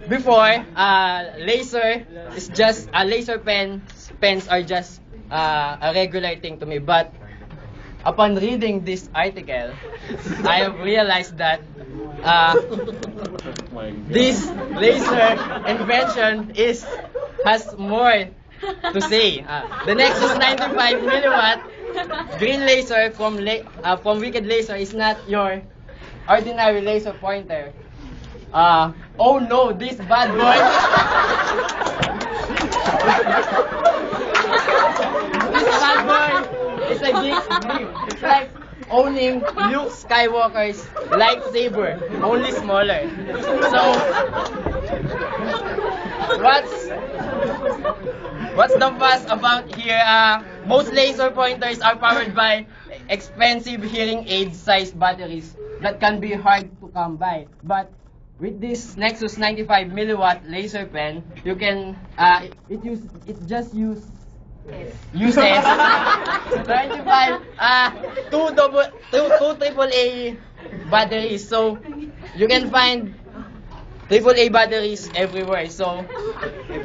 Before, laser is just laser pens are just a regular thing to me. But upon reading this article, I have realized that this laser invention has more to say. The Nexus 95 milliwatt green laser from Wicked Laser is not your ordinary laser pointer. Oh no, this bad boy. This bad boy is a geek's dream. It's like owning Luke Skywalker's lightsaber, only smaller. So, what's the fuss about here? Most laser pointers are powered by expensive hearing aid sized batteries that can be hard to come by. But with this Nexus 95 milliwatt laser pen, you can uses 25 two AAA batteries. So you can find AAA batteries everywhere. So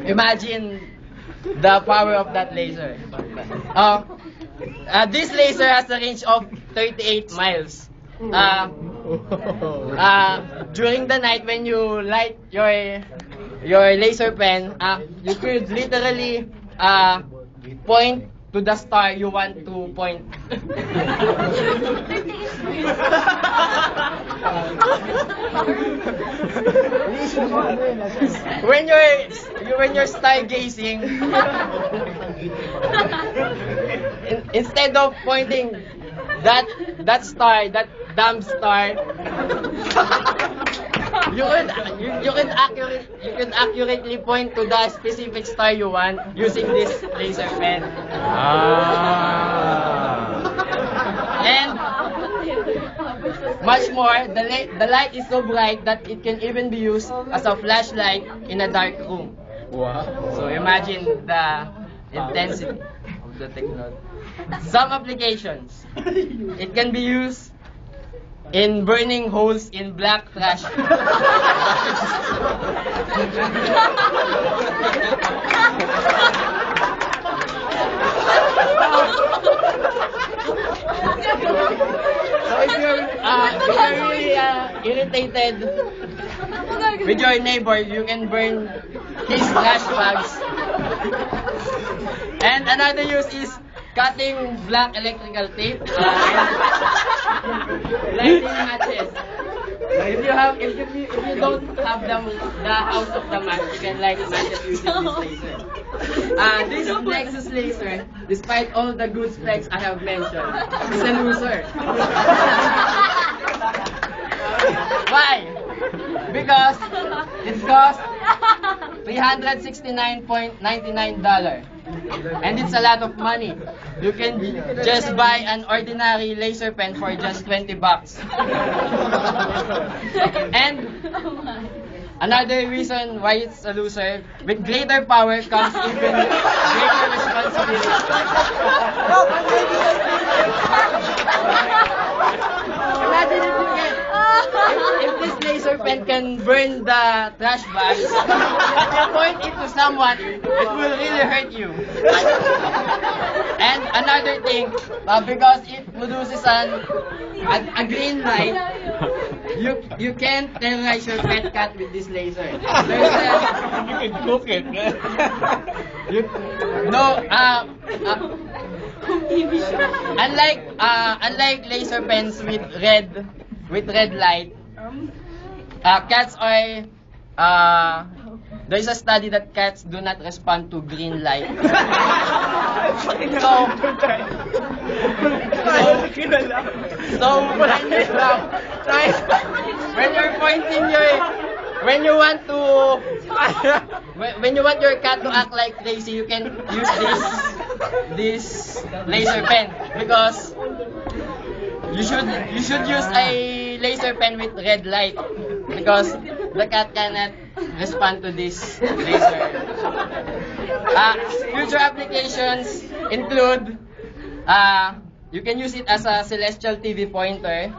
imagine the power of that laser. This laser has a range of 38 miles. During the night, when you light your laser pen, you could literally point to the star you want to point. when you're stargazing, instead of pointing that star, that damn star, you can accurately point to the specific star you want using this laser pen. And much more, the light is so bright that it can even be used as a flashlight in a dark room. Wow. So imagine the intensity of the technology. Some applications, it can be used in burning holes in black trash. So if you're really irritated with your neighbor, you can burn his trash bags. And another use is cutting black electrical tape and lighting matches. So if you don't have the house of the match, you can light matches using this laser. This Nexus laser, despite all the good specs I have mentioned, is a loser. Why? Because it costs $369.99. And it's a lot of money. You can just buy an ordinary laser pen for just $20. And another reason why it's a loser, with greater power comes even greater responsibility. Imagine if this laser pen can burn the trash bags, if you point it to someone, it will really hurt you. And another thing, because it produces a green light, you can't terrorize your pet cat with this laser. You can cook it. Unlike laser pens with red light, cats are there's a study that cats do not respond to green light. So when you want your cat to act like crazy, you can use this laser pen, because you should use a laser pen with red light, because the cat cannot respond to this laser. Future applications include You can use it as a celestial TV pointer.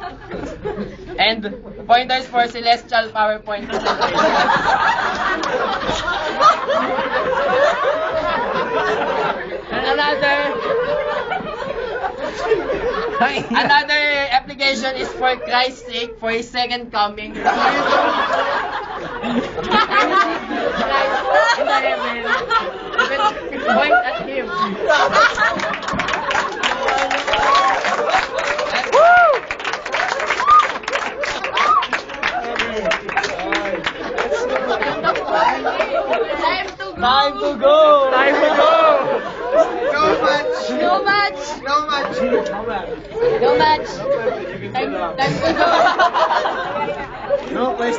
And pointers for celestial PowerPoint presentation. And another application is for Christ's sake, for His second coming. In the heaven, you can point at Him. Time to go! Time to go! No match! No match! No match! No match! Time to go! No question.